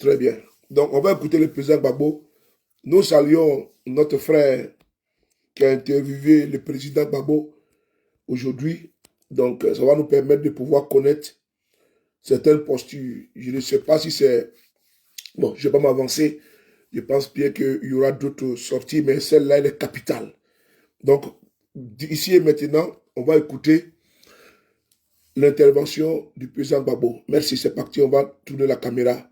Très bien. Donc, on va écouter le président Gbagbo. Nous saluons notre frère qui a interviewé le président Gbagbo aujourd'hui. Donc, ça va nous permettre de pouvoir connaître certaines postures. Je ne sais pas si c'est... Bon, je ne vais pas m'avancer. Je pense bien qu'il y aura d'autres sorties, mais celle-là, elle est capitale. Donc, ici et maintenant, on va écouter l'intervention du président Gbagbo. Merci, c'est parti. On va tourner la caméra.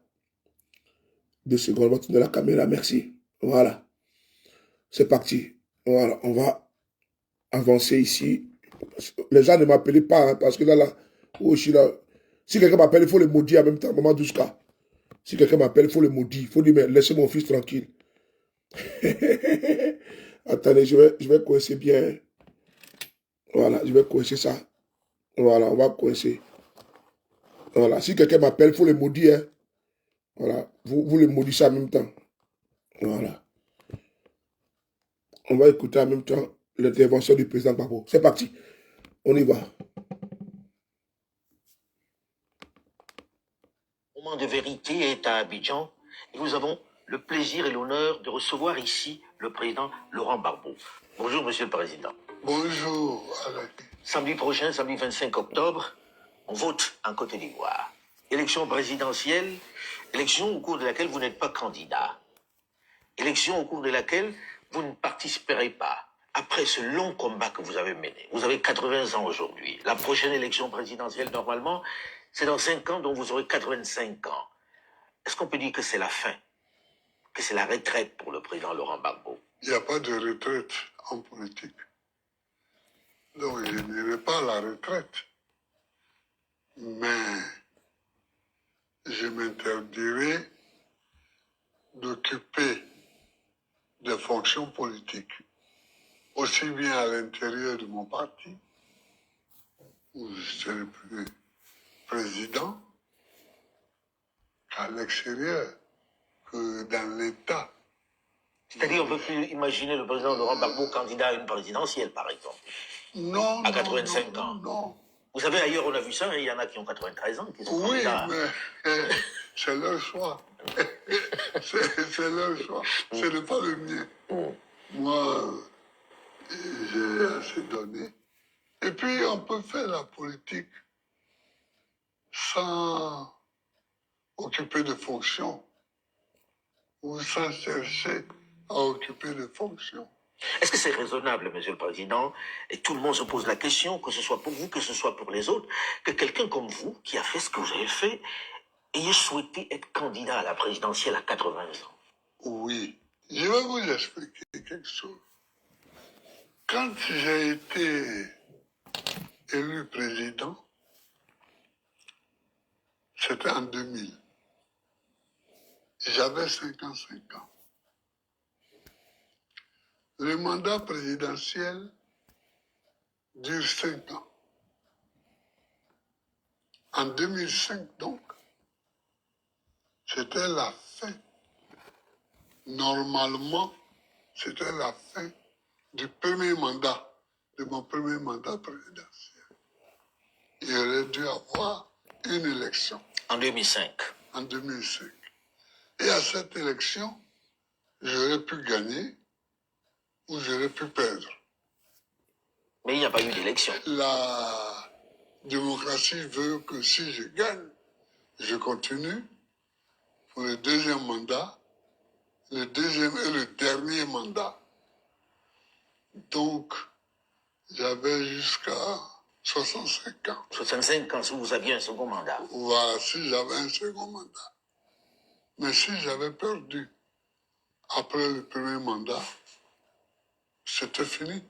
2 secondes, on va tourner la caméra. Merci. Voilà. C'est parti. Voilà, on va avancer ici. Les gens ne m'appellent pas, hein, parce que là, oh, je suis là. Si quelqu'un m'appelle, il faut le maudire en même temps, maman Douska. Si quelqu'un m'appelle, il faut le maudire. Il faut dire, mais laissez mon fils tranquille. Attendez, je vais coincer bien. Voilà, je vais coincer ça. Voilà, on va coincer. Voilà, si quelqu'un m'appelle, il faut le maudire. Hein. Voilà, vous le maudissez en même temps. Voilà. On va écouter en même temps l'intervention du président Gbagbo. C'est parti. On y va. Le moment de vérité est à Abidjan et nous avons le plaisir et l'honneur de recevoir ici le président Laurent Gbagbo. Bonjour, Monsieur le Président. Bonjour, Alain. Samedi prochain, samedi 25 octobre, on vote en Côte d'Ivoire. Élection présidentielle, élection au cours de laquelle vous n'êtes pas candidat. Élection au cours de laquelle vous ne participerez pas. Après ce long combat que vous avez mené, vous avez 80 ans aujourd'hui. La prochaine élection présidentielle, normalement, c'est dans 5 ans, donc vous aurez 85 ans. Est-ce qu'on peut dire que c'est la fin, que c'est la retraite pour le président Laurent Gbagbo? Il n'y a pas de retraite en politique. Donc je n'irai pas à la retraite. Mais je m'interdirai d'occuper des fonctions politiques, aussi bien à l'intérieur de mon parti, où je serai plus président, qu'à l'extérieur, que dans l'État. C'est-à-dire, on ne peut plus imaginer le président Laurent Gbagbo candidat à une présidentielle, par exemple. Non, à 85 non, ans. Non. Vous savez, ailleurs, on a vu ça, hein, il y en a qui ont 93 ans, qui sont Oui, candidats. mais c'est leur choix. C'est leur choix. Ce n'est pas le mien. Moi, j'ai assez donné. Et puis, on peut faire la politique sans occuper de fonctions ou sans chercher à occuper de fonctions. Est-ce que c'est raisonnable, Monsieur le Président, et tout le monde se pose la question, que ce soit pour vous, que ce soit pour les autres, que quelqu'un comme vous, qui a fait ce que vous avez fait, ayez souhaité être candidat à la présidentielle à 80 ans? Oui. Je vais vous expliquer quelque chose. Quand j'ai été élu président, c'était en 2000. J'avais 55 ans. Le mandat présidentiel dure 5 ans. En 2005, donc, c'était la fin. Normalement, c'était la fin du premier mandat, de mon premier mandat présidentiel. Il aurait dû avoir une élection. En 2005. En 2005. Et à cette élection, j'aurais pu gagner ou j'aurais pu perdre. Mais il n'y a pas eu d'élection. La démocratie veut que si je gagne, je continue pour le deuxième mandat, le deuxième et le dernier mandat. Donc, j'avais jusqu'à 65 ans. 65 ans, si vous aviez un second mandat. Voilà, si j'avais un second mandat. Mais si j'avais perdu après le premier mandat, c'était fini.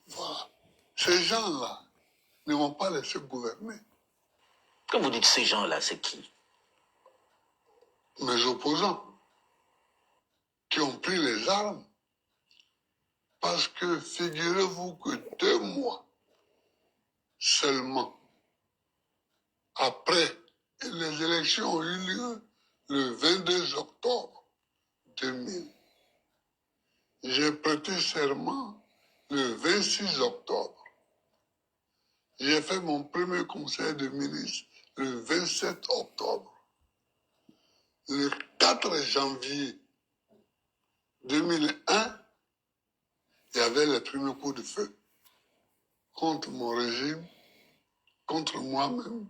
Voilà. Ces gens-là ne m'ont pas laissé gouverner. Quand vous dites ces gens-là, c'est qui? Mes opposants, qui ont pris les armes. Parce que figurez-vous que 2 mois seulement après les élections ont eu lieu le 22 octobre 2000. J'ai prêté serment le 26 octobre. J'ai fait mon premier conseil de ministre le 27 octobre. Le 4 janvier 2001, il y avait le premier coup de feu contre mon régime, contre moi-même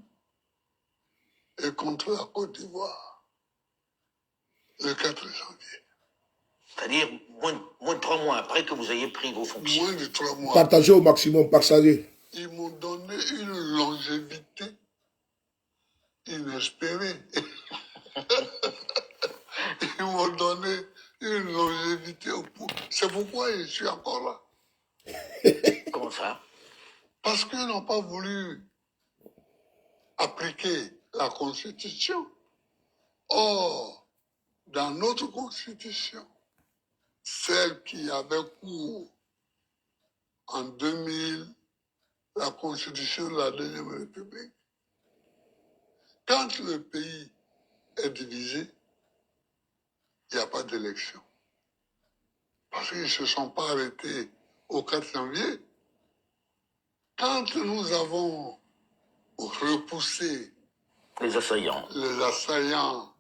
et contre la Côte d'Ivoire. Le 4 janvier. C'est-à-dire moins de 3 mois après que vous ayez pris vos fonctions. Moins de 3 mois. Partagez au maximum, partagez. Ils m'ont donné une longévité inespérée. Ils m'ont donné une longévité au pouvoir. C'est pourquoi je suis encore là. Comment ça? Parce qu'ils n'ont pas voulu appliquer la Constitution. Or, dans notre Constitution, celle qui avait cours en 2000, la Constitution de la Deuxième République, quand le pays est divisé, il n'y a pas d'élection. Parce qu'ils ne se sont pas arrêtés au 4 janvier. Quand nous avons repoussé Les assaillants. les assaillants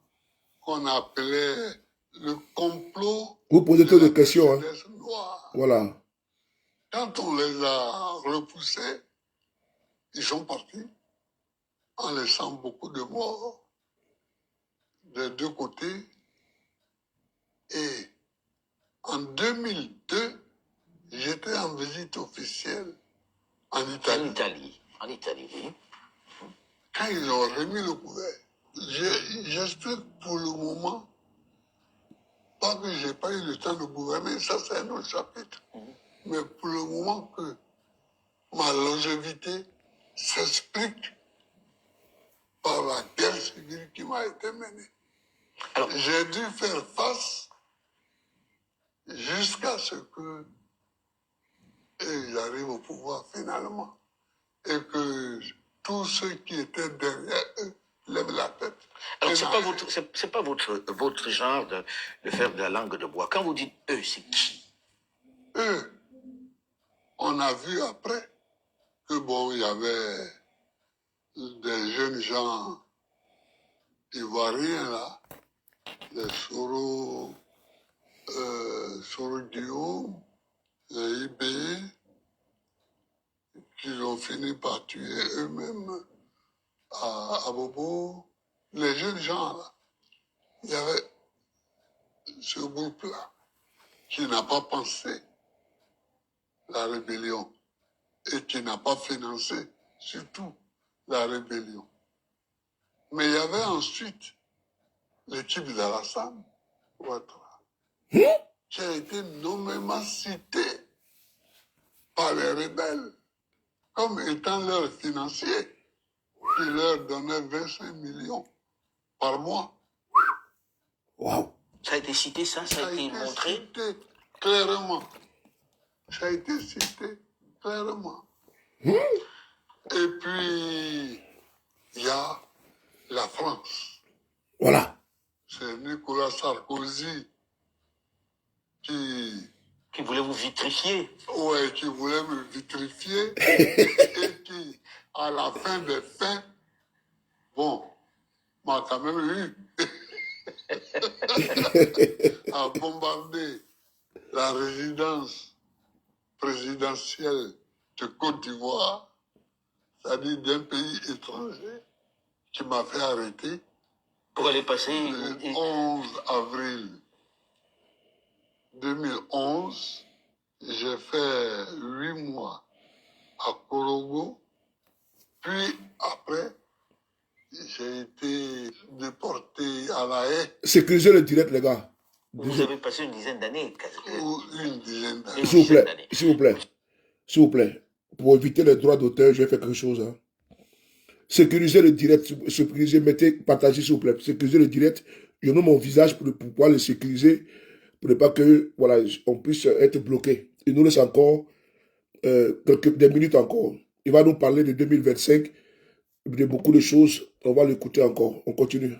qu'on appelait le complot Vous posez trop de questions. Hein. jeunesse noire, Voilà. quand on les a repoussés, ils sont partis en laissant beaucoup de morts des deux côtés. Et en 2002, j'étais en visite officielle en En Italie. Italie. En Italie, oui. Quand ils ont remis le couvert, j'explique pour le moment, pas que j'ai pas eu le temps de gouverner, ça c'est un autre chapitre, mais pour le moment que ma longévité s'explique par la guerre civile qui m'a été menée. Alors, J'ai dû faire face jusqu'à ce que ils arrivent au pouvoir finalement et que tous ceux qui étaient derrière eux lèvent la tête. alors Et c'est pas votre genre de faire de la langue de bois. Quand vous dites eux, c'est qui? eux, on a vu après que bon, il y avait des jeunes gens ivoiriens là, les Soro Guillaume, les IB, qui ont fini par tuer eux-mêmes à Bobo. Les jeunes gens là, il y avait ce groupe-là qui n'a pas pensé la rébellion et qui n'a pas financé surtout la rébellion. Mais il y avait ensuite l'équipe d'Alassane Ouattara, qui a été nommément citée par les rebelles comme étant leur financier, qui leur donnait 25 millions par mois. Waouh. Ça a été cité, ça a été montré. Cité clairement. Ça a été cité clairement. Et puis, il y a la France. Voilà. C'est Nicolas Sarkozy qui voulait vous vitrifier. Ouais, qui voulait me vitrifier et qui, à la fin des fins, bon, m'a quand même eu à bombarder la résidence présidentielle de Côte d'Ivoire, c'est-à-dire d'un pays étranger, qui m'a fait arrêter Pour aller passer. le 11 avril 2011. J'ai fait 8 mois à Korogo, puis après, j'ai été déporté à La Haye. Sécurisez le direct, les gars. Vous avez passé une dizaine d'années. Ou une dizaine d'années. S'il vous plaît, s'il vous plaît, s'il vous plaît. Pour éviter les droits d'auteur, je vais faire quelque chose. Hein. Sécurisez le direct, sécurisez, mettez, partagez s'il vous plaît. Sécurisez le direct. Je mets mon visage pour pouvoir le sécuriser, pour ne pas que, voilà, on puisse être bloqué. Il nous laisse encore des minutes encore. Il va nous parler de 2025, de beaucoup de choses. On va l'écouter encore. On continue.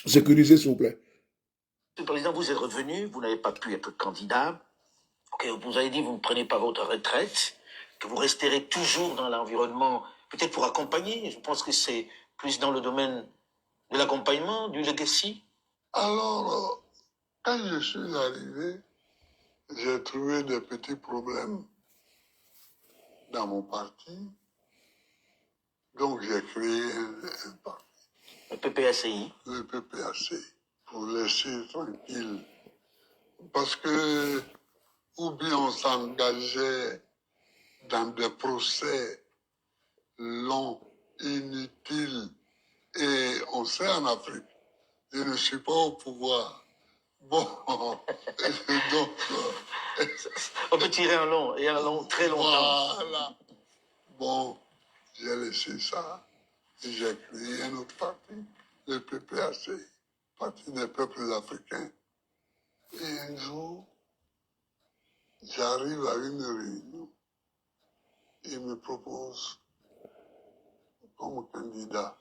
Sécurisez s'il vous plaît. Monsieur le Président, vous êtes revenu, vous n'avez pas pu être candidat. Okay, vous avez dit que vous ne prenez pas votre retraite, que vous resterez toujours dans l'environnement, peut-être pour accompagner. Je pense que c'est plus dans le domaine de l'accompagnement, du legacy. Alors, quand je suis arrivé, j'ai trouvé des petits problèmes dans mon parti. Donc, j'ai créé un parti, Le PPACI. le PPAC, pour laisser tranquille. Parce que, ou bien on s'engageait dans des procès longs, inutiles, et on sait en Afrique, je ne suis pas au pouvoir. Bon, donc, On peut tirer un long, et un long très longtemps. voilà. Bon, j'ai laissé ça, et j'ai créé un autre parti, le PPAC, Parti des peuples africains. Et un jour, j'arrive à une réunion, il me propose comme candidat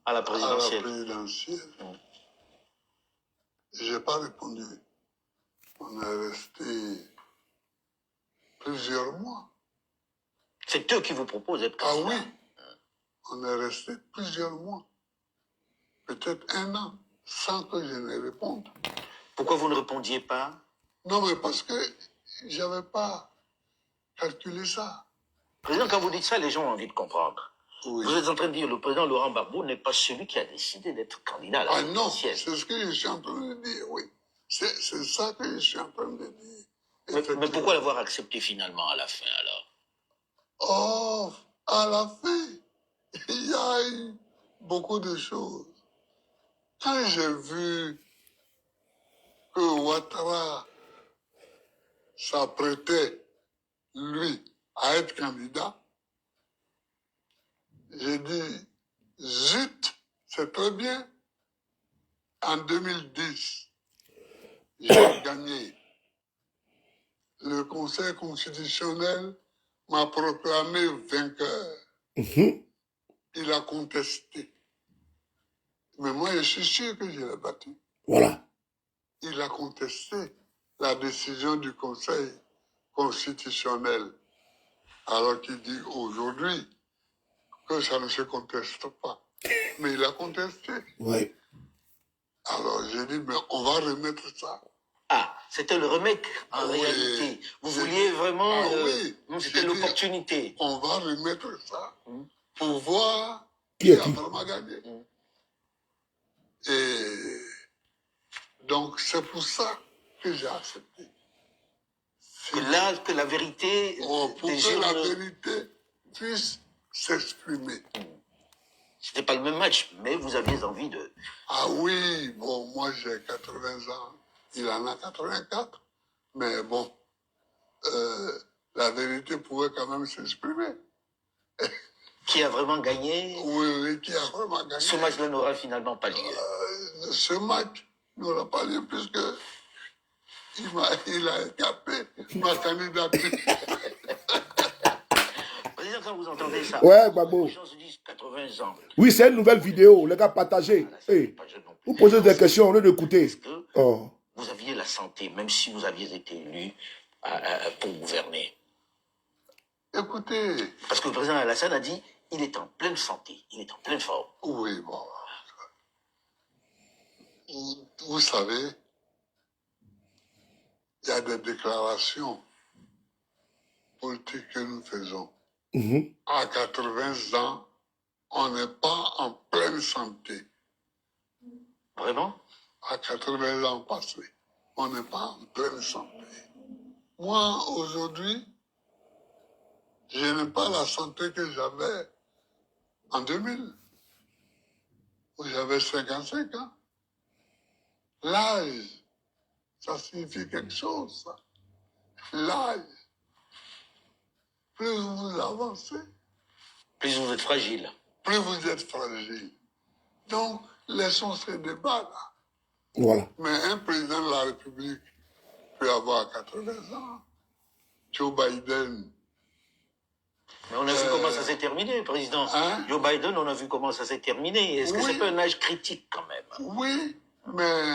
À la à la présidentielle. présidentielle. Je n'ai pas répondu. On est resté plusieurs mois. C'est eux qui vous proposent d'être Ah candidat. oui, on est resté plusieurs mois, peut-être un an, sans que je ne réponde. Pourquoi vous ne répondiez pas? Non, mais parce que je n'avais pas calculé ça. Président, quand vous dites ça, les gens ont envie de comprendre. Oui. Vous êtes en train de dire que le président Laurent Gbagbo n'est pas celui qui a décidé d'être candidat à la Ah non, présidentielle. c'est ce que je suis en train de dire, oui. C'est ça que je suis en train de dire. Mais pourquoi l'avoir accepté finalement à la fin alors? Oh, à la fin, il y a eu beaucoup de choses. Quand j'ai vu que Ouattara s'apprêtait, lui, à être candidat, j'ai dit, zut, c'est très bien. En 2010, j'ai gagné. Le Conseil constitutionnel m'a proclamé vainqueur. Il a contesté. Mais moi, je suis sûr que je l'ai battu. Voilà. Il a contesté la décision du Conseil constitutionnel. Alors qu'il dit aujourd'hui que ça ne se conteste pas. Mais il a contesté. Oui. Alors j'ai dit, mais on va remettre ça. Ah, c'était le remake en Oui. réalité. Vous vouliez vraiment... Ah oui. C'était J'ai dit, l'opportunité. on va remettre ça pour voir Qui qui est a qui? vraiment gagné. Et donc c'est pour ça que j'ai accepté. Que la vérité Pour des que la urnes... vérité puisse s'exprimer. C'était pas le même match, mais vous aviez envie de... Ah oui, bon, moi j'ai 80 ans, il en a 84, mais bon, la vérité pouvait quand même s'exprimer. Qui a vraiment gagné? Oui, oui, qui a vraiment gagné. Ce match-là n'aura finalement pas lieu. Ce match n'aura pas lieu puisque il a écapé ma candidature. Président, quand vous entendez ça, Ouais, Gbagbo. les gens se disent 80 ans. Oui, c'est une nouvelle vidéo. Les gars, partagez. Hey, Pas jeune non plus. vous posez des questions au lieu d'écouter. Est-ce que Oh. vous aviez la santé, même si vous aviez été élu pour gouverner? Écoutez, Parce que le président Alassane a dit il est en pleine santé, il est en pleine forme. oui, bon. Vous savez, il y a des déclarations politiques que nous faisons. À 80 ans, on n'est pas en pleine santé. Vraiment? À 80 ans passés, on n'est pas en pleine santé. Moi, aujourd'hui, je n'ai pas la santé que j'avais en 2000, où j'avais 55 ans. L'âge, ça signifie quelque chose, ça. L'âge. Plus vous avancez, Plus vous êtes fragile. plus vous êtes fragile. Donc, laissons ce débat là. Voilà. Mais un président de la République peut avoir 80 ans. Joe Biden. Mais on a vu comment ça s'est terminé, président. Hein? Joe Biden, on a vu comment ça s'est terminé. Est-ce que Oui. c'est pas un âge critique quand même? Oui, mais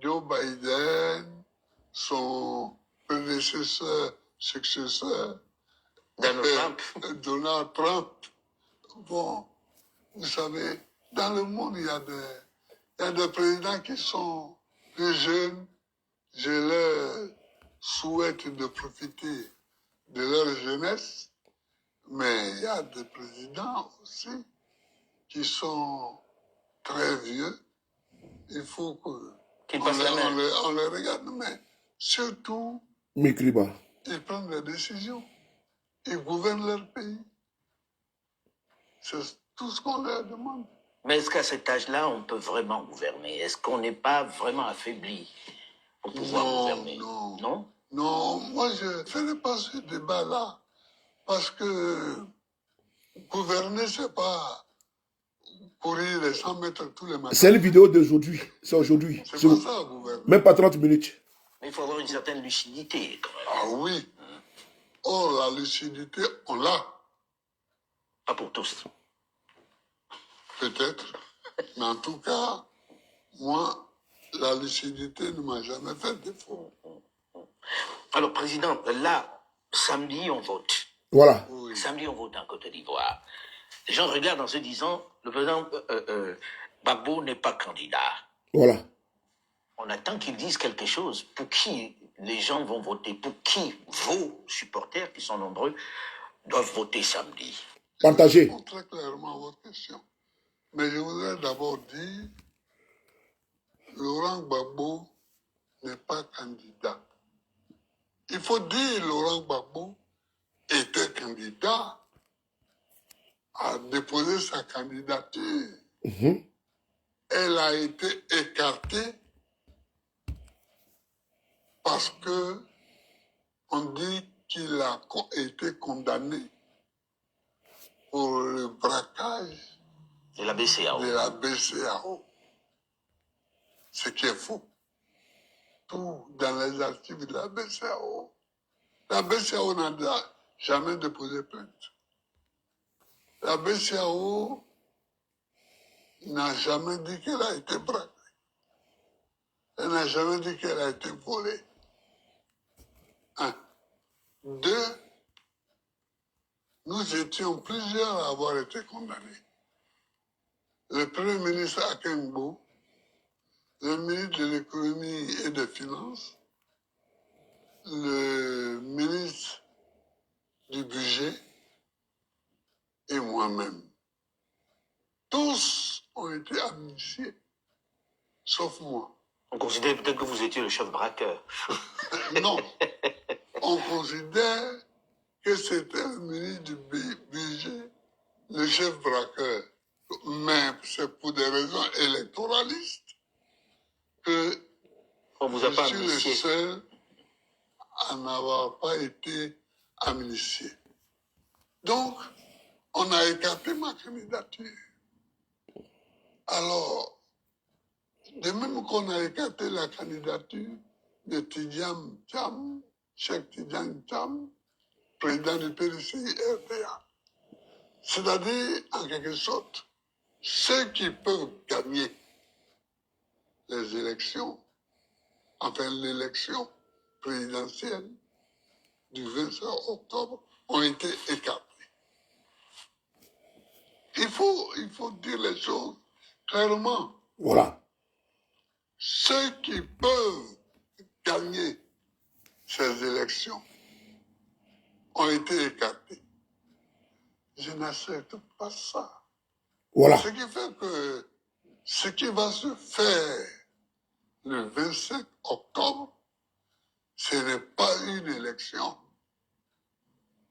Joe Biden, son prédécesseur, successeur, Donald Trump. Bon, vous savez, dans le monde, il y a Il y a des présidents qui sont plus jeunes, je leur souhaite de profiter de leur jeunesse, mais il y a des présidents aussi qui sont très vieux. Il faut Qu'ils qu'on passent la main. on les regarde, mais surtout, Mikriba. ils prennent des décisions. Ils gouvernent leur pays. C'est tout ce qu'on leur demande. Mais est-ce qu'à cet âge-là, on peut vraiment gouverner? Est-ce qu'on n'est pas vraiment affaibli pour pouvoir gouverner? Non? Non, moi je ne ferai pas ce débat-là parce que gouverner, c'est pas courir les 100 mètres tous les matins. C'est une vidéo d'aujourd'hui. C'est aujourd'hui. C'est pas ça, gouverner. Même pas 30 minutes. Mais il faut avoir une certaine lucidité, quand même. Ah oui. Or, la lucidité, on l'a, Pas pour tous. peut-être. Mais en tout cas, moi, la lucidité ne m'a jamais fait défaut. Alors, Président, là, samedi, on vote. Voilà. Oui. Samedi, on vote en Côte d'Ivoire. Les gens regardent en se disant, le président Gbagbo n'est pas candidat. Voilà. On attend qu'ils disent quelque chose. Pour qui les gens vont voter? Pour qui vos supporters, qui sont nombreux, doivent voter samedi? Partagez. Je réponds très clairement à votre question. Mais je voudrais d'abord dire, Laurent Gbagbo n'est pas candidat. Il faut dire Laurent Gbagbo était candidat, a déposé sa candidature. Elle a été écartée parce que on dit qu'il a été condamné pour le braquage De la BCAO. de la BCAO. Ce qui est faux. Tout dans les archives de la BCAO. La BCAO n'a jamais déposé plainte. La BCAO n'a jamais dit qu'elle a été braquée. Elle n'a jamais dit qu'elle a été volée. Un. Deux, nous étions plusieurs à avoir été condamnés. Le Premier ministre Akengbo, le ministre de l'économie et des finances, le ministre du budget et moi-même. Tous ont été amnistiés, sauf moi. On considère peut-être que vous étiez le chef braqueur. Non, on considère que c'était le ministre du budget, le chef braqueur. Mais c'est pour des raisons électoralistes que On vous a je pas suis le amnistié. seul à n'avoir pas été amnistié. Donc, on a écarté ma candidature. Alors, de même qu'on a écarté la candidature de Tidjam Cham, Cheikh Tidjam Cham, président du PDCI-RDA. C'est-à-dire, en quelque sorte, ceux qui peuvent gagner les élections, enfin l'élection présidentielle du 25 octobre, ont été écartés. Il faut dire les choses clairement. Voilà. Ceux qui peuvent gagner ces élections ont été écartés. Je n'accepte pas ça. Voilà. Ce qui fait que ce qui va se faire le 25 octobre, ce n'est pas une élection.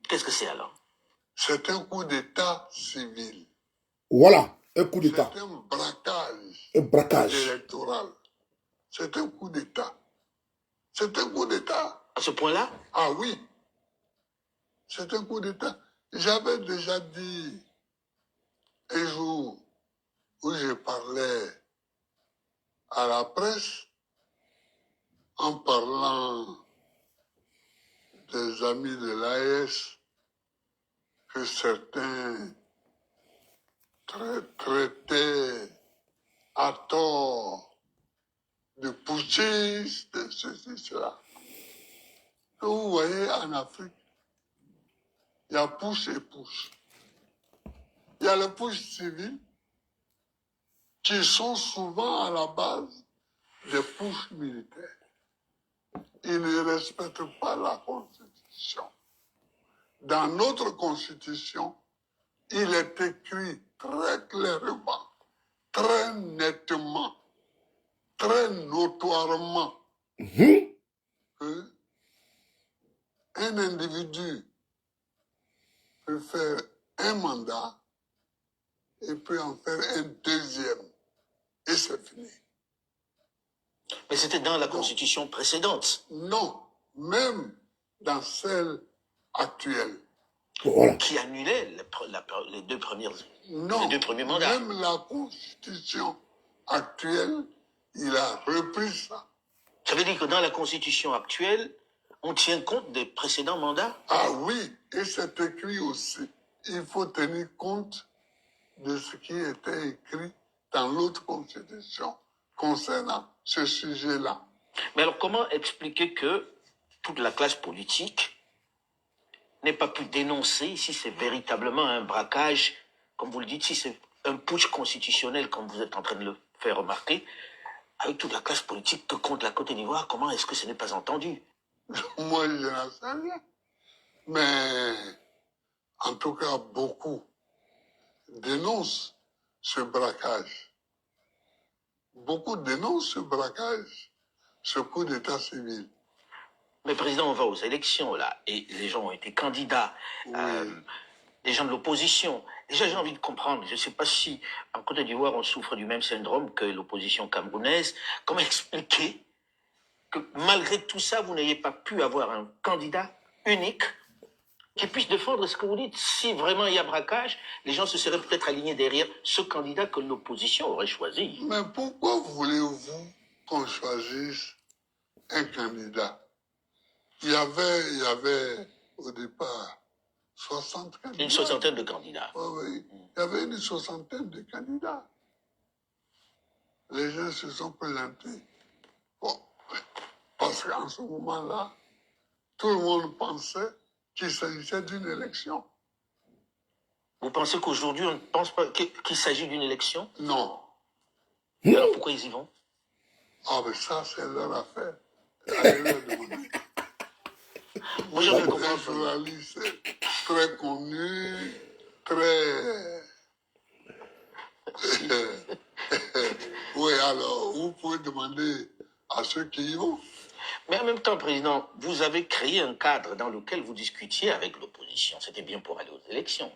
Qu'est-ce que c'est alors? C'est un coup d'État civil. Voilà. Un coup d'État. C'est un braquage Un braquage. électoral. C'est un coup d'État. C'est un coup d'État. À ce point-là? Ah oui. C'est un coup d'État. J'avais déjà dit un jour où je parlais à la presse en parlant des amis de l'AES que certains traitaient à tort de putschistes, de ceci, cela. Que vous voyez en Afrique, il y a push et push. Il y a le push civil qui qui sont souvent à la base des pushs militaires. Ils ne respectent pas la Constitution. Dans notre Constitution, il est écrit très clairement, très nettement, très notoirement que un individu peut faire un mandat et peut en faire un deuxième. Et c'est fini. Mais c'était dans la Constitution précédente. Non, même dans celle actuelle. Voilà. Qui annulait les deux premiers mandats. Même la Constitution actuelle, il a repris ça. Ça veut dire que dans la Constitution actuelle, on tient compte des précédents mandats? Ah oui, et c'est écrit aussi. Il faut tenir compte de ce qui était écrit dans l'autre Constitution concernant ce sujet-là. Mais alors, comment expliquer que toute la classe politique n'ait pas pu dénoncer si c'est véritablement un braquage, comme vous le dites, si c'est un putsch constitutionnel, comme vous êtes en train de le faire remarquer, avec toute la classe politique que compte la Côte d'Ivoire, comment est-ce que ce n'est pas entendu? Moi, je n'en sais rien. Mais, en tout cas, beaucoup dénoncent ce braquage. Beaucoup dénoncent ce braquage, ce coup d'état civil. Mais président, on va aux élections, là, et les gens ont été candidats, Oui. les gens de l'opposition. Déjà, j'ai envie de comprendre, je ne sais pas si en Côte d'Ivoire, on souffre du même syndrome que l'opposition camerounaise. Comment expliquer que malgré tout ça, vous n'ayez pas pu avoir un candidat unique qui puisse défendre ce que vous dites? Si vraiment il y a braquage, les gens se seraient peut-être alignés derrière ce candidat que l'opposition aurait choisi. Mais pourquoi voulez-vous qu'on choisisse un candidat? Il y avait au départ 60 candidats. Une soixantaine de candidats. Oui. Il y avait une soixantaine de candidats. Les gens se sont présentés. Bon, parce qu'en ce moment-là, tout le monde pensait qu'il s'agissait d'une élection. Vous pensez qu'aujourd'hui, on ne pense pas qu'il s'agit d'une élection? Non. Alors pourquoi ils y vont? Ah, mais ça, c'est leur affaire. Allez leur demander. Moi, j'aimerais Un comprendre. journaliste très connu, très... Oui, alors, vous pouvez demander à ceux qui y vont. Mais en même temps, président, vous avez créé un cadre dans lequel vous discutiez avec l'opposition. C'était bien pour aller aux élections.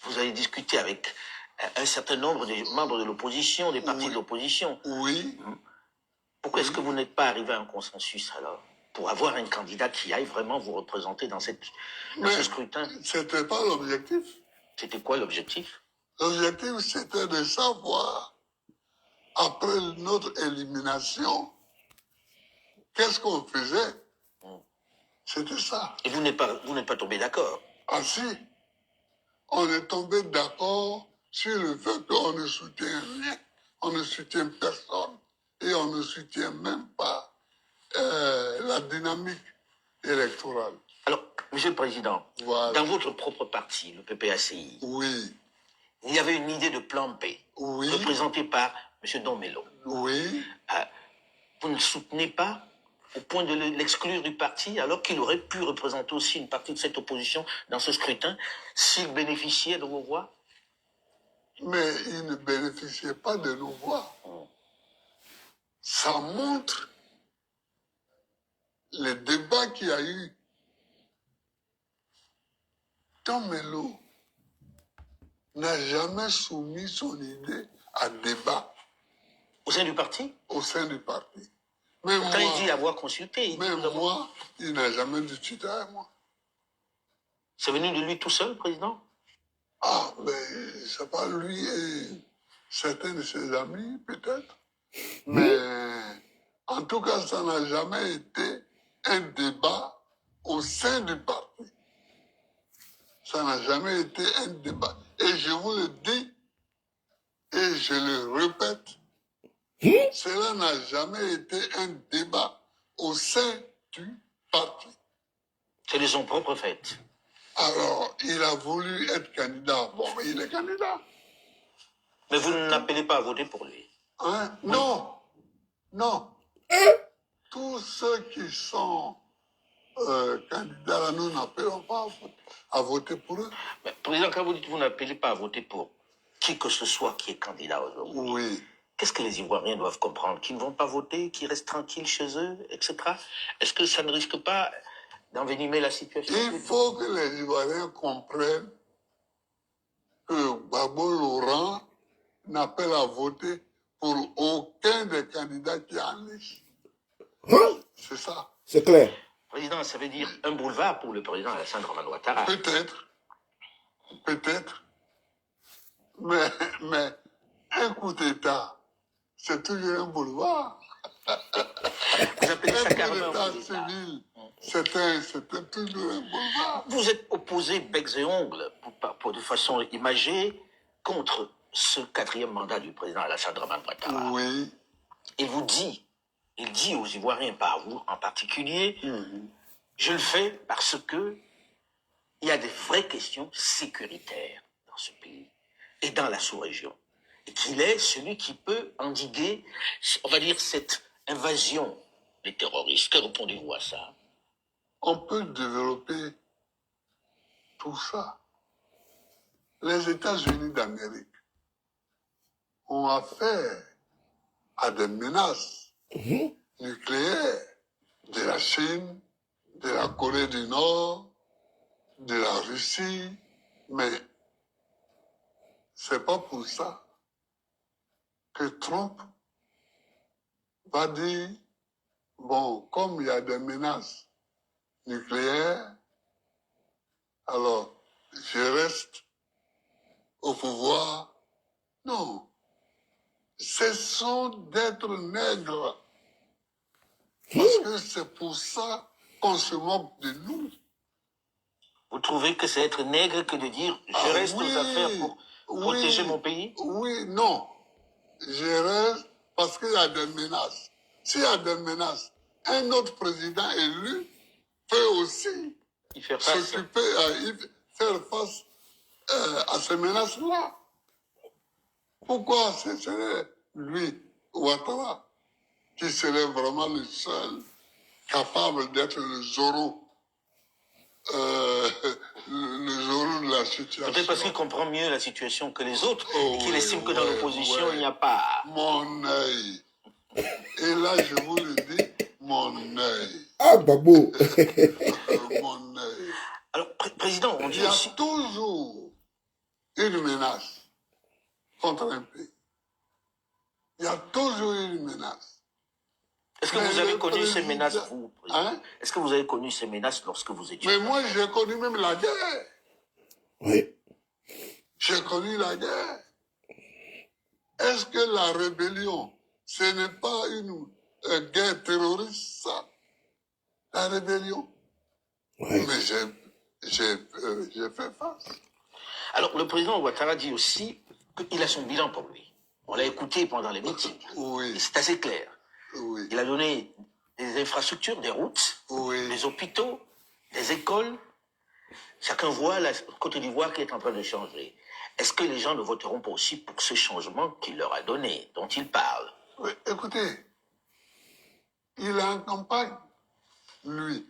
Vous avez discuté avec un certain nombre de membres de l'opposition, des partis de l'opposition. Oui. Pourquoi est-ce que vous n'êtes pas arrivé à un consensus alors, pour avoir un candidat qui aille vraiment vous représenter dans ce scrutin? C'était pas l'objectif. C'était quoi l'objectif? L'objectif, c'était de savoir, après notre élimination, qu'est-ce qu'on faisait. C'était ça. Et vous n'êtes pas tombé d'accord? Ah si, on est tombé d'accord sur le fait qu'on ne soutient rien, on ne soutient personne, et on ne soutient même pas la dynamique électorale. Alors, Monsieur le Président, Voilà. dans votre propre parti, le PPACI, Oui, il y avait une idée de plan B, oui, représentée par M. Domelo. oui. Vous ne soutenez pas au point de l'exclure du parti, alors qu'il aurait pu représenter aussi une partie de cette opposition dans ce scrutin, s'il bénéficiait de vos voix? Mais il ne bénéficiait pas de nos voix. Ça montre les débats qu'il y a eu. Domelo n'a jamais soumis son idée à débat Au sein du parti? au sein du parti. Même Pourtant, il dit moi, avoir consulté. même moi, il n'a jamais discuté avec moi. C'est venu de lui tout seul, président? Ah, mais c'est pas lui et certains de ses amis, peut-être. Mais en tout cas, ça n'a jamais été un débat au sein du parti. Ça n'a jamais été un débat. Et je vous le dis, et je le répète, cela n'a jamais été un débat au sein du parti. C'est de son propre fait. Alors, il a voulu être candidat. Bon, mais il est candidat. Mais vous n'appelez pas à voter pour lui. Hein? Non, non. Tous ceux qui sont candidats, là, nous n'appelons pas à voter pour eux. Mais, Président, quand vous dites que vous n'appelez pas à voter pour qui que ce soit qui est candidat aujourd'hui, Oui. qu'est-ce que les Ivoiriens doivent comprendre? Qu'ils ne vont pas voter, qu'ils restent tranquilles chez eux, etc. Est-ce que ça ne risque pas d'envenimer la situation? Il faut que les Ivoiriens comprennent que Gbagbo Laurent n'appelle à voter pour aucun des candidats qui est en liste. Hein? C'est ça. C'est clair. Président, ça veut dire un boulevard pour le président Alassane Dramane Ouattara. Peut-être. Peut-être. Mais un coup d'État, c'est toujours un boulevard. Vous appelez ça Un coup carrément un d'État coup d'État. civil, c'était toujours un boulevard. Vous êtes opposé becs et ongles, de façon imagée, contre ce 4e mandat du président Alassane Dramane Ouattara. Oui. Il dit aux Ivoiriens, par vous en particulier, je le fais parce que il y a des vraies questions sécuritaires dans ce pays et dans la sous-région. Et qu'il est celui qui peut endiguer, on va dire, cette invasion des terroristes. Que répondez-vous à ça? On peut développer tout ça. Les États-Unis d'Amérique ont affaire à des menaces nucléaires de la Chine, de la Corée du Nord, de la Russie, mais c'est pas pour ça que Trump va dire, bon, comme il y a des menaces nucléaires, alors je reste au pouvoir. Non. Cessons d'être nègres. Parce que c'est pour ça qu'on se moque de nous. Vous trouvez que c'est être nègre que de dire je reste aux affaires pour protéger mon pays? Oui, non. Je reste parce qu'il y a des menaces. S'il y a des menaces, un autre président élu peut aussi faire face à ces menaces-là. Pourquoi ce serait lui, Ouattara, qui serait vraiment le seul capable d'être le Zorro, le Zorro de la situation? Peut-être parce qu'il comprend mieux la situation que les autres et qu'il estime que dans oui, l'opposition, il n'y a pas... Mon œil. Et là, je vous le dis, mon œil. Ah, Gbagbo. Mon œil. Alors, Président, on dit Il y a aussi... toujours une menace contre un pays. Il y a toujours une menace. Est-ce que vous avez connu ces menaces, vous, Président? Hein? Est-ce que vous avez connu ces menaces lorsque vous étiez... Mais moi, j'ai connu même la guerre. Oui. J'ai connu la guerre. Est-ce que la rébellion, ce n'est pas une guerre terroriste, ça? La rébellion? Oui. Mais j'ai fait face. Alors, le président Ouattara dit aussi qu'il a son bilan pour lui. On l'a écouté pendant les meetings. Oui. Et c'est assez clair. Oui. Il a donné des infrastructures, des routes, Oui. des hôpitaux, des écoles. Chacun voit la Côte d'Ivoire qui est en train de changer. Est-ce que les gens ne voteront pas aussi pour ce changement qu'il leur a donné, dont il parle? Oui, écoutez, il est en campagne, lui.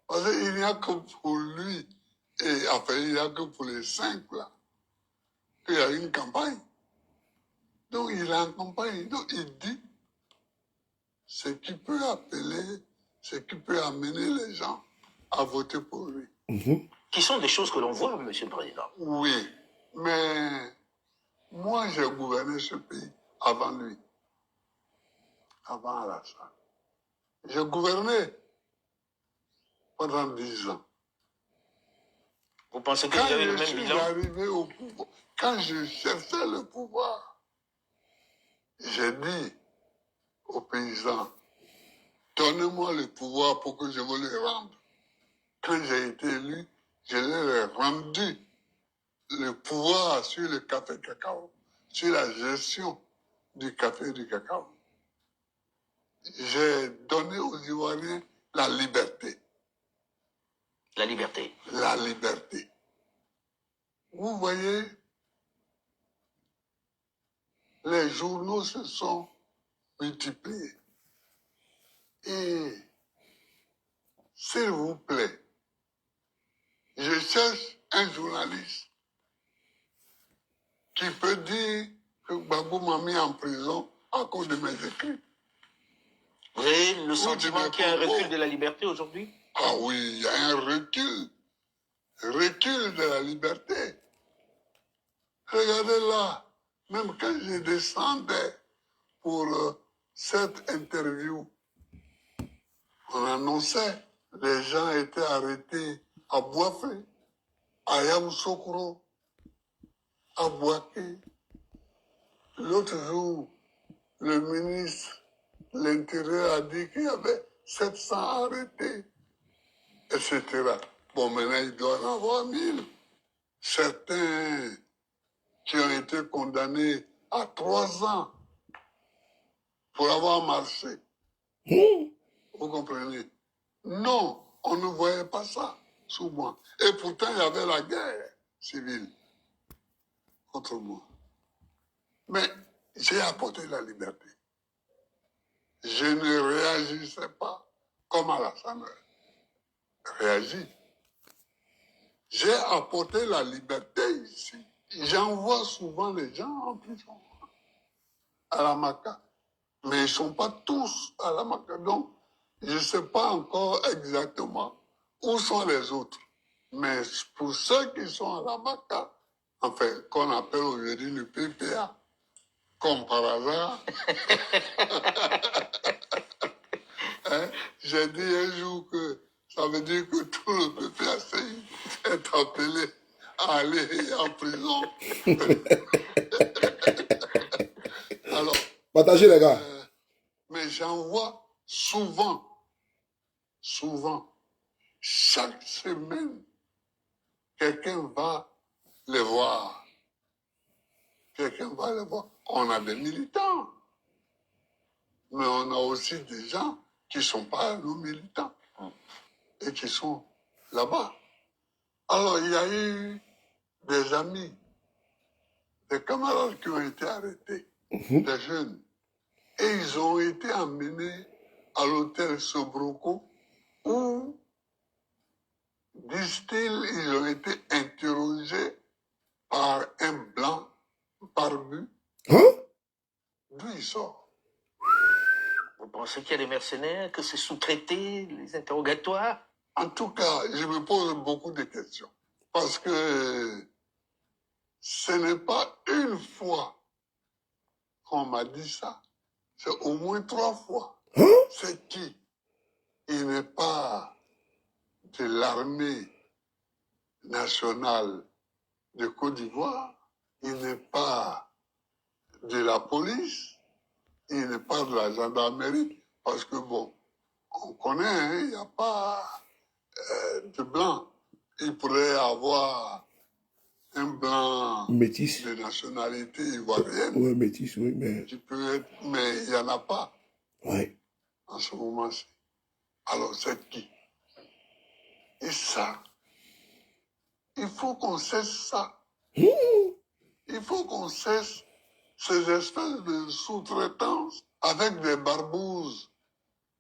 Parce qu'il n'y a que pour lui, et enfin, il n'y a que pour les 5, là, qu'il y a une campagne. Donc, il est en campagne. Donc, il dit ce qui peut appeler, ce qui peut amener les gens à voter pour lui. Qui sont des choses que l'on voit, Monsieur le Président. Oui, mais moi, j'ai gouverné ce pays avant lui, avant Alassane. J'ai gouverné pendant 10 ans. Vous pensez que vous avez le même bilan? Arrivé au pouvoir, quand je cherchais le pouvoir, j'ai dit aux paysans, donnez-moi le pouvoir pour que je vous le rende. Quand j'ai été élu, je leur ai rendu le pouvoir sur le café cacao, sur la gestion du café et du cacao. J'ai donné aux Ivoiriens la liberté. La liberté. La liberté. Vous voyez, les journaux se sont multipliés. Et, s'il vous plaît, je cherche un journaliste qui peut dire que Gbagbo m'a mis en prison à cause de mes écrits. Vous avez le Ou sentiment de qu'il y a un mes propos. recul de la liberté aujourd'hui? Ah oui, il y a un recul de la liberté. Regardez là, même quand je descendais pour cette interview, on annonçait, les gens étaient arrêtés à Boifé, à Yamoussoukro, à Boaké. L'autre jour, le ministre de l'Intérieur a dit qu'il y avait 700 arrêtés, etc. Bon, maintenant, il doit en avoir 1000. Certains qui ont été condamnés à 3 ans pour avoir marché. Vous comprenez? Non, on ne voyait pas ça sous moi. Et pourtant, il y avait la guerre civile contre moi. Mais j'ai apporté la liberté. Je ne réagissais pas comme Alassane réagit. J'ai apporté la liberté ici. J'envoie souvent les gens en prison, à la Maca. Mais ils ne sont pas tous à la Maca. Donc, je ne sais pas encore exactement où sont les autres. Mais pour ceux qui sont à la Maca, enfin, qu'on appelle aujourd'hui le PPA, comme par hasard, hein, j'ai dit un jour que ça veut dire que tout le PPACI est appelé à aller en prison. Alors, Partagez les gars. mais j'en vois souvent, chaque semaine, quelqu'un va les voir. Quelqu'un va les voir. On a des militants, mais on a aussi des gens qui ne sont pas nos militants et qui sont là-bas. Alors, il y a eu des amis, des camarades qui ont été arrêtés, des jeunes, et ils ont été emmenés à l'hôtel Sobroco où, disent-ils, ils ont été interrogés par un blanc barbu. Hein? D'où il sort? Vous pensez qu'il y a des mercenaires, que c'est sous-traité, les interrogatoires? En tout cas, je me pose beaucoup de questions. Parce que ce n'est pas une fois qu'on m'a dit ça. C'est au moins 3 fois. Hein? C'est qui? Il n'est pas de l'armée nationale de Côte d'Ivoire. Il n'est pas de la police. Il n'est pas de la gendarmerie. Parce que bon, on connaît, hein, il n'y a pas de blanc. Il pourrait y avoir un blanc Métis. de nationalité ivoirienne Oui, métis, oui, mais. qui peut être, mais il n'y en a pas Ouais. en ce moment-ci. Alors c'est qui? Et ça, il faut qu'on cesse ça. Il faut qu'on cesse ces espèces de sous-traitance avec des barbouzes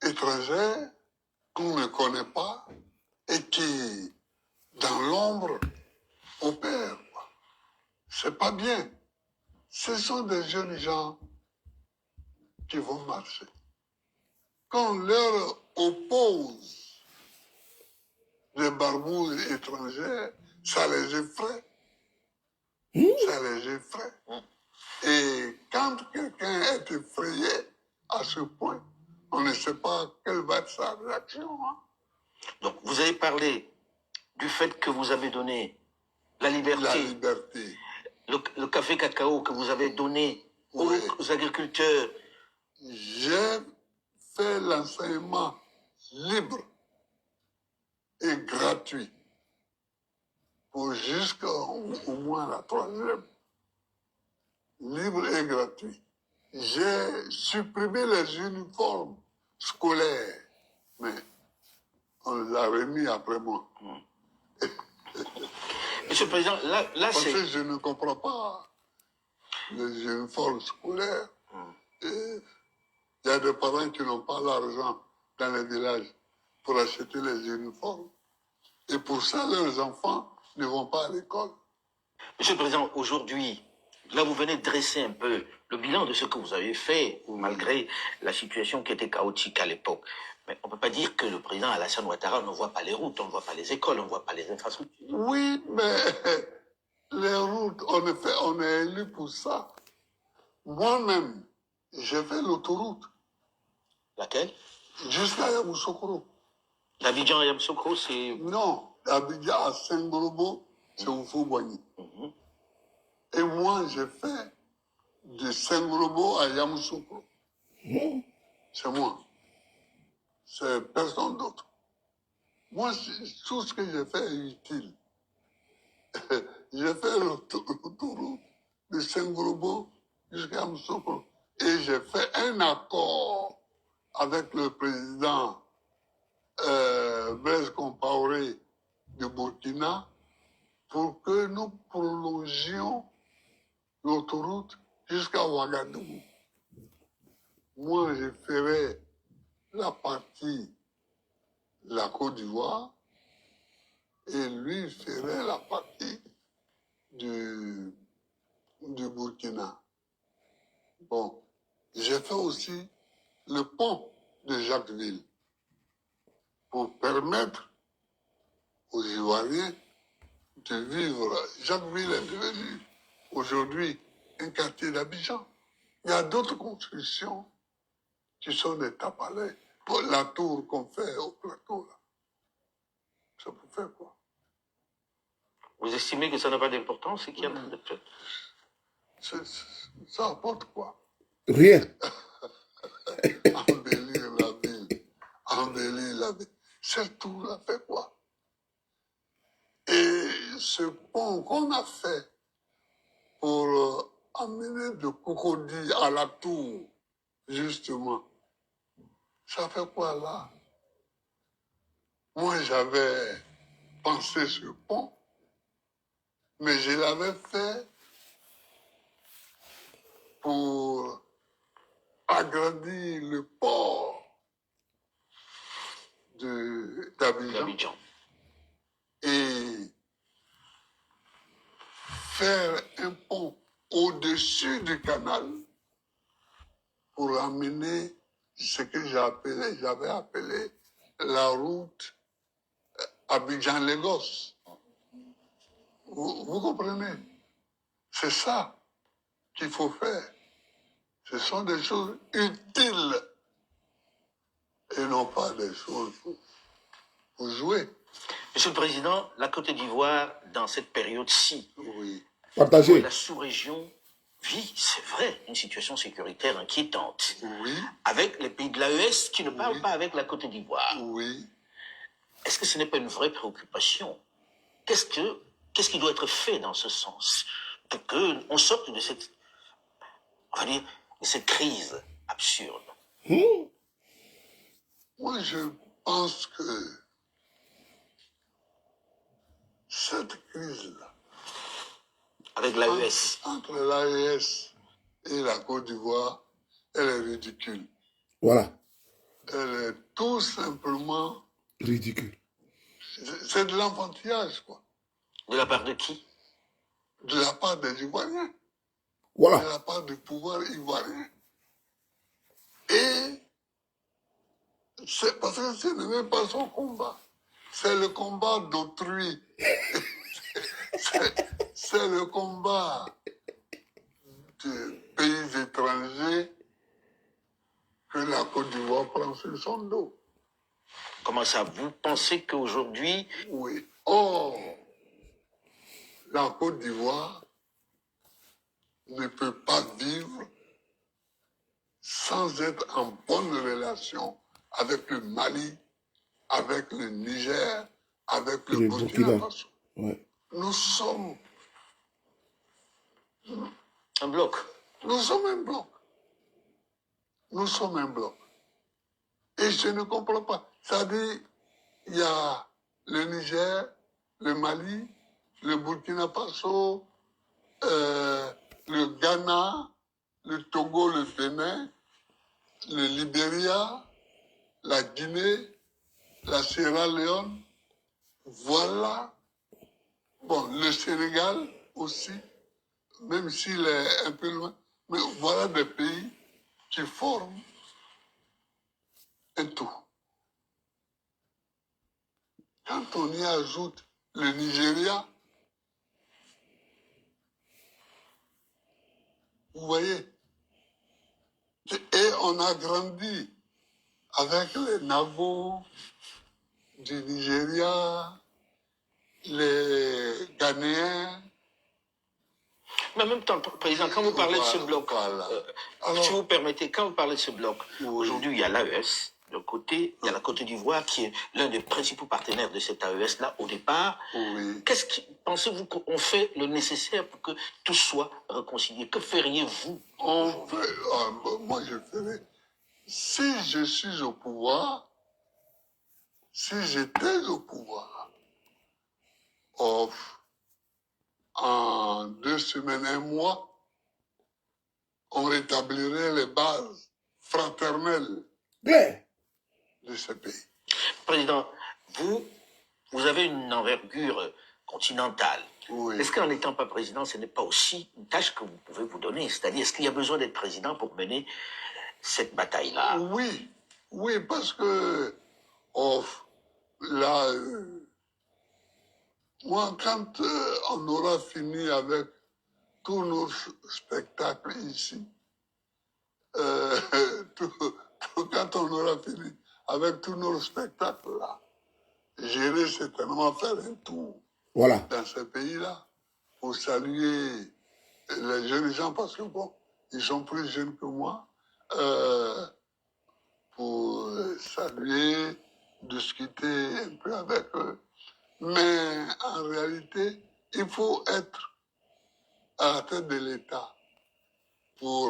étrangères qu'on ne connaît pas et qui, dans l'ombre, opèrent. C'est pas bien. Ce sont des jeunes gens qui vont marcher. Quand on leur oppose des barbouzes étrangères, ça les effraie. Ça les effraie. Et quand quelqu'un est effrayé à ce point, on ne sait pas quelle va être sa réaction. Hein. Donc, vous avez parlé du fait que vous avez donné la liberté, La liberté. le café cacao que vous avez donné Oui. aux agriculteurs. J'ai fait l'enseignement libre et gratuit pour jusqu'au moins la 3e. Libre et gratuit. J'ai supprimé les uniformes scolaires, mais on les a remis après moi. Monsieur le Président, là Parce c'est... que je ne comprends pas. les uniformes scolaires. Et il y a des parents qui n'ont pas l'argent dans les villages pour acheter les uniformes. Et pour ça, leurs enfants ne vont pas à l'école. Monsieur le Président, aujourd'hui, là, vous venez de dresser un peu le bilan de ce que vous avez fait, malgré la situation qui était chaotique à l'époque. Mais on ne peut pas dire que le président Alassane Ouattara ne voit pas les routes, on ne voit pas les écoles, on ne voit pas les infrastructures. Oui, mais les routes, on est élu pour ça. Moi-même, j'ai fait l'autoroute Laquelle? jusqu'à Yamoussoukro. D'Abidjan à Yamoussoukro, c'est... Non, d'Abidjan à Saint-Gorobo, c'est Oufou-Boigny. Et moi, j'ai fait de Saint-Gorobo à Yamoussoukro. C'est moi. C'est personne d'autre. Moi, tout ce que j'ai fait est utile. J'ai fait l'autoroute de Saint-Gorobo jusqu'à Yamoussoukro. Et j'ai fait un accord avec le président Blaise Compaoré de Burkina pour que nous prolongions l'autoroute jusqu'à Ouagadougou. Moi, je ferai la partie de la Côte d'Ivoire et lui ferait la partie du Burkina. Bon, j'ai fait aussi le pont de Jacquesville pour permettre aux Ivoiriens de vivre. Jacquesville est devenu aujourd'hui un quartier d'Abidjan. Il y a d'autres constructions qui sont des tapalais. Pour la tour qu'on fait au plateau, là, ça peut faire quoi? Vous estimez que ça n'a pas d'importance, c'est qui est en train de faire? Ça apporte quoi? Rien. Embellir la ville. Embellir la ville. C'est tout, là, fait quoi? Et ce pont qu'on a fait pour amener de Cocody à la tour, justement, ça fait quoi là? Moi, j'avais pensé ce pont, mais je l'avais fait pour agrandir le port d'Abidjan et faire un pont au-dessus du canal pour amener ce que j'avais appelé la route Abidjan-Lagos. Vous comprenez? C'est ça qu'il faut faire. Ce sont des choses utiles et non pas des choses pour jouer. Monsieur le Président, la Côte d'Ivoire, dans cette période-ci, Oui. Partagez. la sous-région vit, c'est vrai, une situation sécuritaire inquiétante. Oui. Avec les pays de l'AES qui ne parlent pas avec la Côte d'Ivoire. Oui. Est-ce que ce n'est pas une vraie préoccupation? Qu'est-ce qui doit être fait dans ce sens pour qu'on sorte de cette, on va dire, de cette crise absurde? Moi, je pense que cette crise-là, Avec l'AES. entre l'AES et la Côte d'Ivoire, elle est ridicule. Voilà. Elle est tout simplement... Ridicule. C'est de l'enfantillage, quoi. De la part de qui? De la part des Ivoiriens. Voilà. De la part du pouvoir ivoirien. Et c'est parce que ce n'est même pas son combat. C'est le combat d'autrui. C'est le combat de pays étrangers que la Côte d'Ivoire prend sur son dos. Comment ça? Vous pensez qu'aujourd'hui, Oui. Or, la Côte d'Ivoire ne peut pas vivre sans être en bonne relation avec le Mali, avec le Niger, avec le Burkina Faso. Ouais. Nous sommes un bloc? Nous sommes un bloc. Nous sommes un bloc. Et je ne comprends pas. C'est-à-dire, il y a le Niger, le Mali, le Burkina Faso, le Ghana, le Togo, le Bénin, le Libéria, la Guinée, la Sierra Leone, voilà. Bon, le Sénégal aussi, même s'il est un peu loin, mais voilà des pays qui forment un tout. Quand on y ajoute le Nigeria, vous voyez, et on a grandi avec les Nabos du Nigeria, les Ghanéens. Mais en même temps, Président, quand vous parlez de ce bloc, Voilà. si vous permettez, quand vous parlez de ce bloc, Oui. aujourd'hui, il y a l'AES. D'un côté, il y a la Côte d'Ivoire qui est l'un des principaux partenaires de cet AES-là au départ. Oui. Pensez-vous qu'on fait le nécessaire pour que tout soit réconcilié? Que feriez-vous? Moi, je ferais. Si je suis au pouvoir, si j'étais au pouvoir, en 2 semaines, 1 mois, on rétablirait les bases fraternelles Claire. de ce pays. Président, vous avez une envergure continentale. Oui. Est-ce qu'en n'étant pas président, ce n'est pas aussi une tâche que vous pouvez vous donner? C'est-à-dire, est-ce qu'il y a besoin d'être président pour mener cette bataille-là? Oui, oui, parce que là, moi, quand on aura fini avec tous nos spectacles ici, quand on aura fini avec tous nos spectacles là, j'irai certainement faire un tour Voilà. dans ce pays-là pour saluer les jeunes gens parce que bon, ils sont plus jeunes que moi, pour saluer, discuter un peu avec eux. Mais en réalité, il faut être à la tête de l'État pour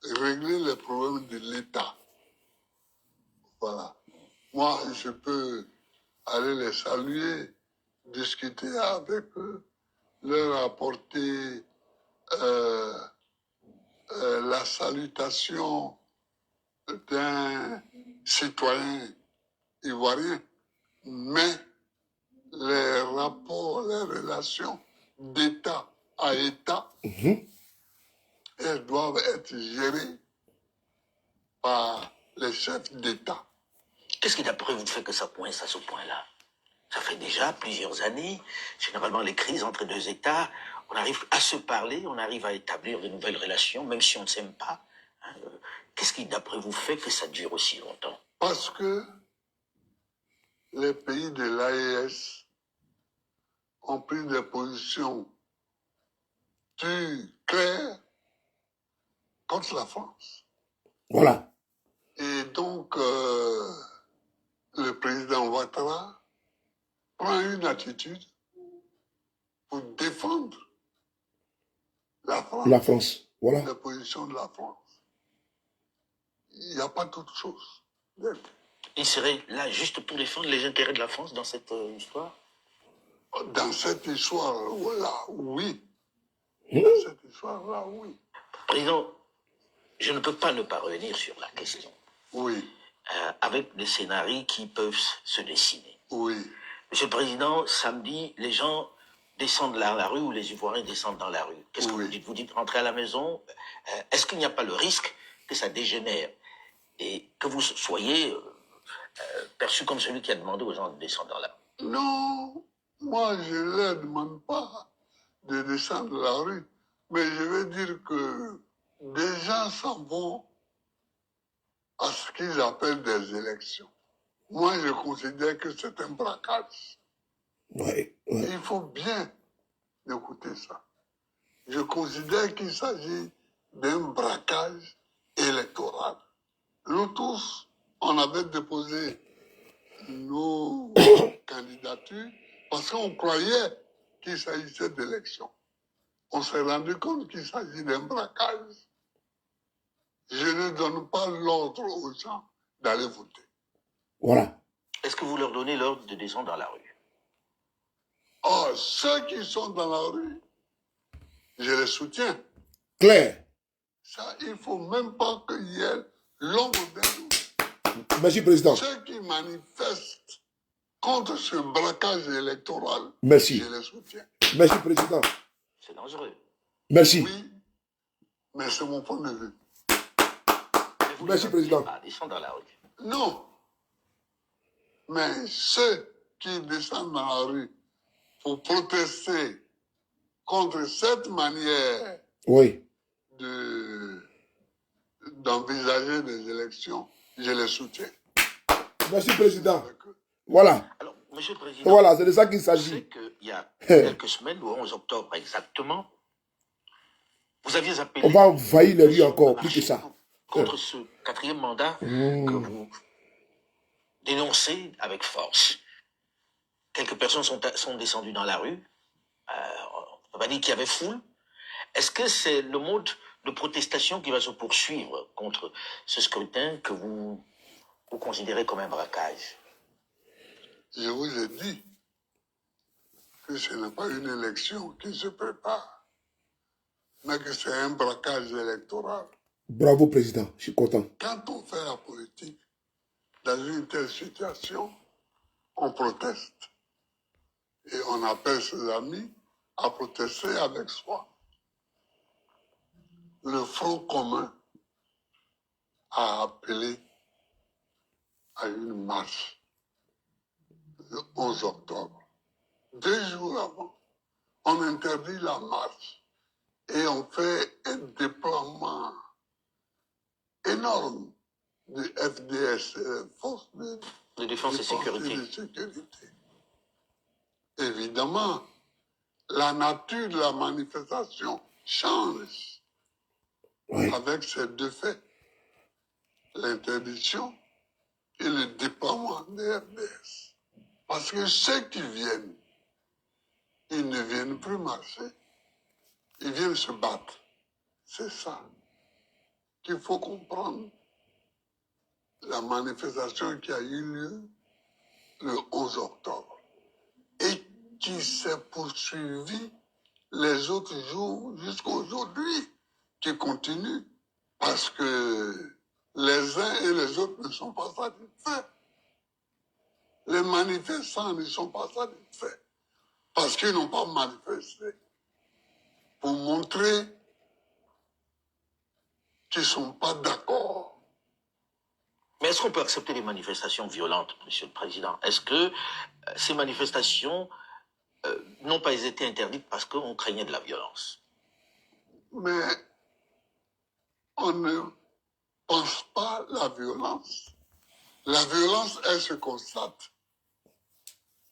régler les problèmes de l'État. Voilà. Moi, je peux aller les saluer, discuter avec eux, leur apporter la salutation d'un citoyen ivoirien, mais les rapports, les relations d'État à État, elles doivent être gérées par les chefs d'État. Qu'est-ce qui, d'après vous, fait que ça coince à ce point-là? Ça fait déjà plusieurs années. Généralement, les crises entre deux États, on arrive à se parler, on arrive à établir de nouvelles relations, même si on ne s'aime pas. Hein. Qu'est-ce qui, d'après vous, fait que ça dure aussi longtemps? Parce que les pays de l'AES ont pris des positions plus claires contre la France. Voilà. Et donc, le président Ouattara prend une attitude pour défendre la France, La France. Voilà. la position de la France. Il n'y a pas d'autre chose. Il serait là juste pour défendre les intérêts de la France dans cette histoire? Dans cette histoire-là, oui. Dans cette histoire-là, oui. Président, je ne peux pas ne pas revenir sur la question. Oui, Avec des scénarios qui peuvent se dessiner. oui. Monsieur le Président, samedi, les gens descendent dans la rue ou les Ivoiriens descendent dans la rue. Qu'est-ce que Oui. vous dites? Vous dites rentrer à la maison. Est-ce qu'il n'y a pas le risque que ça dégénère et que vous soyez perçu comme celui qui a demandé aux gens de descendre dans la rue? Non, moi je ne leur demande pas de descendre la rue, mais je veux dire que des gens s'en vont à ce qu'ils appellent des élections. Moi je considère que c'est un braquage. Ouais, ouais. Il faut bien écouter ça. Je considère qu'il s'agit d'un braquage électoral. Nous tous, on avait déposé nos candidatures parce qu'on croyait qu'il s'agissait d'élections. On s'est rendu compte qu'il s'agit d'un braquage. Je ne donne pas l'ordre aux gens d'aller voter. Voilà. Est-ce que vous leur donnez l'ordre de descendre dans la rue? Or, ceux qui sont dans la rue, je les soutiens. Clair. Ça, il ne faut même pas qu'il y ait l'ombre d'un doute. Merci, Président. Ceux qui manifestent contre ce braquage électoral, Merci. je les soutiens. Merci, Président. C'est dangereux. Merci. Oui, mais c'est mon point de vue. Mais vous Merci, les appelez Président. pas, ils sont dans la rue. Non. Mais ceux qui descendent dans la rue pour protester contre cette manière Oui. d'envisager des élections, je les soutiens. Merci, Président. Avec eux. Voilà. Alors, Monsieur le Président, Voilà, c'est de ça qu'il je sais s'agit. qu'il y a quelques semaines, le 11 octobre exactement, vous aviez appelé On va envahir les rues à encore, plus que marcher ça. contre ce quatrième mandat que vous dénoncez avec force. Quelques personnes sont descendues dans la rue. On va dire qu'il y avait foule. Est-ce que c'est le mode de protestation qui va se poursuivre contre ce scrutin que vous considérez comme un braquage? Je vous ai dit que ce n'est pas une élection qui se prépare, mais que c'est un braquage électoral. Bravo, Président. Je suis content. Quand on fait la politique, dans une telle situation, on proteste. Et on appelle ses amis à protester avec soi. Le Front commun a appelé à une marche le 11 octobre. 2 jours avant, on interdit la marche et on fait un déploiement énorme de FDS, forces De défense et sécurité. de sécurité. Évidemment, la nature de la manifestation change Oui. avec ces deux faits, l'interdiction et le déploiement des FDS. Parce que ceux qui viennent, ils ne viennent plus marcher, ils viennent se battre. C'est ça qu'il faut comprendre. La manifestation qui a eu lieu le 11 octobre et qui s'est poursuivie les autres jours jusqu'à aujourd'hui, qui continue parce que les uns et les autres ne sont pas satisfaits. Les manifestants ne sont pas satisfaits parce qu'ils n'ont pas manifesté pour montrer qu'ils ne sont pas d'accord. Mais est-ce qu'on peut accepter les manifestations violentes, Monsieur le Président? Est-ce que ces manifestations n'ont pas été interdites parce qu'on craignait de la violence? Mais on ne pense pas la violence. La violence, elle se constate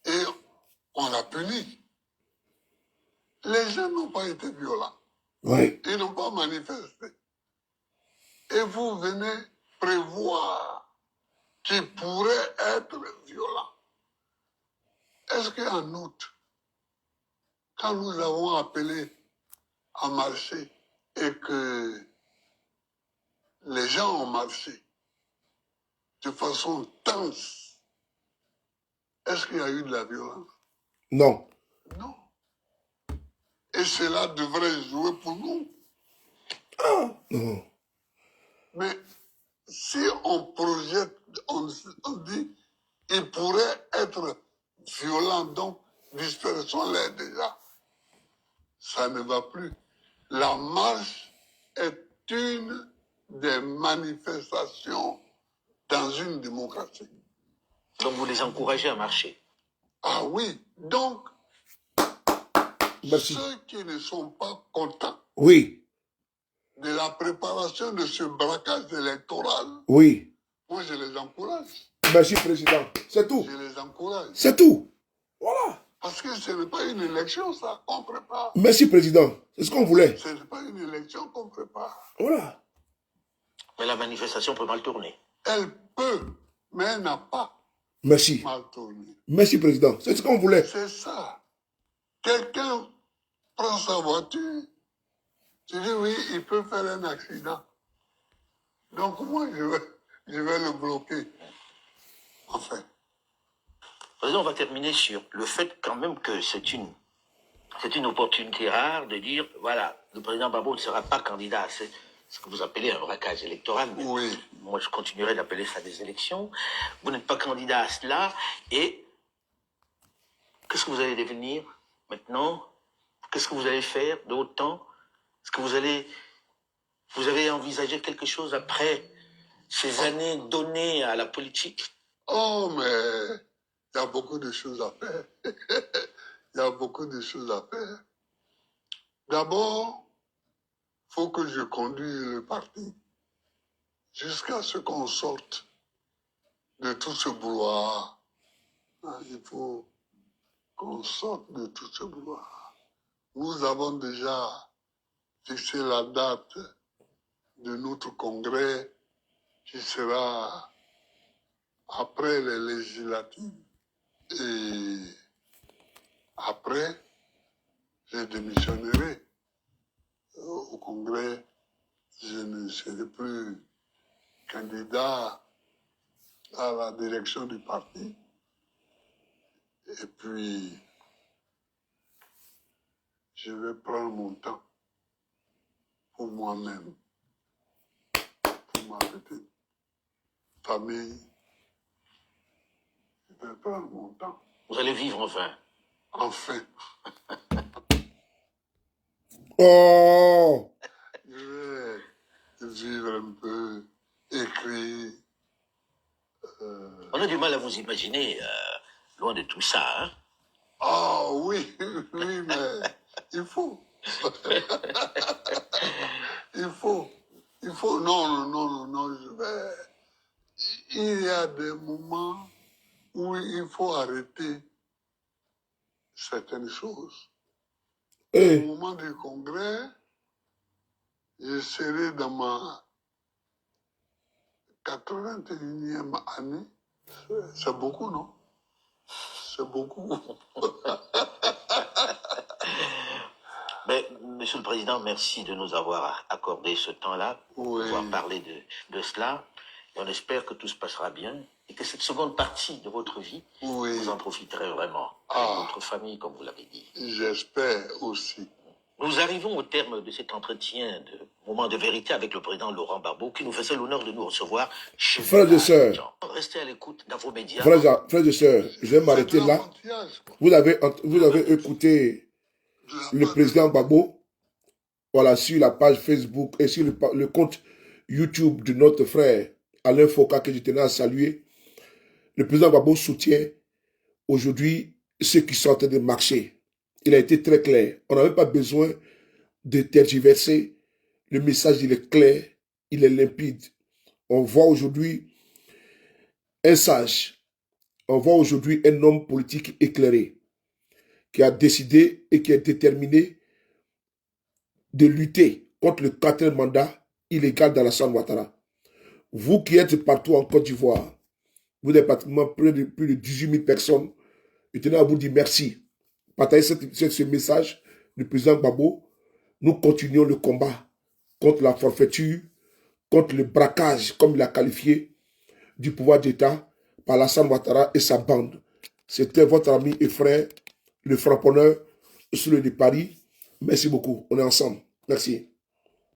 et on la punit. Les gens n'ont pas été violents. Oui. Ils n'ont pas manifesté. Et vous venez prévoir qu'ils pourraient être violents. Est-ce qu'en août, quand nous avons appelé à marcher et que les gens ont marché de façon tense, est-ce qu'il y a eu de la violence? Non. Non. Et cela devrait jouer pour nous. Non. Mais si on projette, on dit, il pourrait être violent, donc dispersons-les déjà. Ça ne va plus. La marche est une des manifestations dans une démocratie. Donc vous les encouragez à marcher? Ah oui, donc Merci. ceux qui ne sont pas contents Oui. de la préparation de ce braquage électoral, Oui. moi je les encourage. Merci, Président. C'est tout. Je les encourage. C'est tout. Voilà. Parce que ce n'est pas une élection, ça, qu'on prépare. Merci, Président. C'est ce qu'on voulait. Ce n'est pas une élection qu'on prépare. Voilà. Mais la manifestation peut mal tourner. Elle peut, mais elle n'a pas Merci. mal tourné. Merci, Président. C'est ce qu'on voulait. C'est ça. Quelqu'un prend sa voiture, tu dis oui, il peut faire un accident. Donc moi, je vais le bloquer. Enfin, Président, on va terminer sur le fait quand même que c'est une c'est une opportunité rare de dire, voilà, le président Gbagbo ne sera pas candidat. C'est ce que vous appelez un braquage électoral. Mais Oui. moi, je continuerai d'appeler ça des élections. Vous n'êtes pas candidat à cela. Et qu'est-ce que vous allez devenir maintenant? Qu'est-ce que vous allez faire de haut temps? Est-ce que vous avez envisagé quelque chose après ces années données à la politique? Oh, mais il y a beaucoup de choses à faire. Il y a beaucoup de choses à faire. D'abord, il faut que je conduise le parti jusqu'à ce qu'on sorte de tout ce brouhaha. Il faut qu'on sorte de tout ce brouhaha. Nous avons déjà fixé la date de notre congrès qui sera après les législatives. Et après, je démissionnerai au congrès. Je ne serai plus candidat à la direction du parti. Et puis, je vais prendre mon temps pour moi-même, pour ma petite famille. Je vais prendre mon temps. Vous allez vivre enfin. Enfin, Oh, je vais vivre un peu, écrire. On a du mal à vous imaginer loin de tout ça. Hein? Oh oui, oui, mais il faut. Il faut, non, je vais. Il y a des moments où il faut arrêter certaines choses. Au eh, moment du congrès, je serai dans ma 81e année. C'est beaucoup, non? C'est beaucoup. Mais, Monsieur le Président, merci de nous avoir accordé ce temps-là pour Oui. pouvoir parler de cela. Et on espère que tout se passera bien et que cette seconde partie de votre vie, Oui. vous en profiterez vraiment avec votre famille, comme vous l'avez dit. J'espère aussi. Nous arrivons au terme de cet entretien de moment de vérité avec le président Laurent Gbagbo, qui nous faisait l'honneur de nous recevoir chez Frères vous, et sœurs. Restez à l'écoute dans vos médias. frères et sœurs, je vais m'arrêter là. Vous avez écouté le président Gbagbo, voilà, sur la page Facebook et sur le compte YouTube de notre frère Alain Foka, que je tenais à saluer. Le président Gbagbo soutient aujourd'hui ceux qui sont en train de marcher. Il a été très clair. On n'avait pas besoin de tergiverser. Le message, il est clair, il est limpide. On voit aujourd'hui un sage. On voit aujourd'hui un homme politique éclairé qui a décidé et qui est déterminé de lutter contre le quatrième mandat illégal d'Alassane Ouattara. Vous qui êtes partout en Côte d'Ivoire, vous êtes pratiquement plus de 18 000 personnes. Je tenais à vous dire merci. Partagez ce message du président Gbagbo. Nous continuons le combat contre la forfaiture, contre le braquage, comme il l'a qualifié, du pouvoir d'État par Alassane Ouattara et sa bande. C'était votre ami et frère, le frapponneur sur le de Paris. Merci beaucoup. On est ensemble. Merci.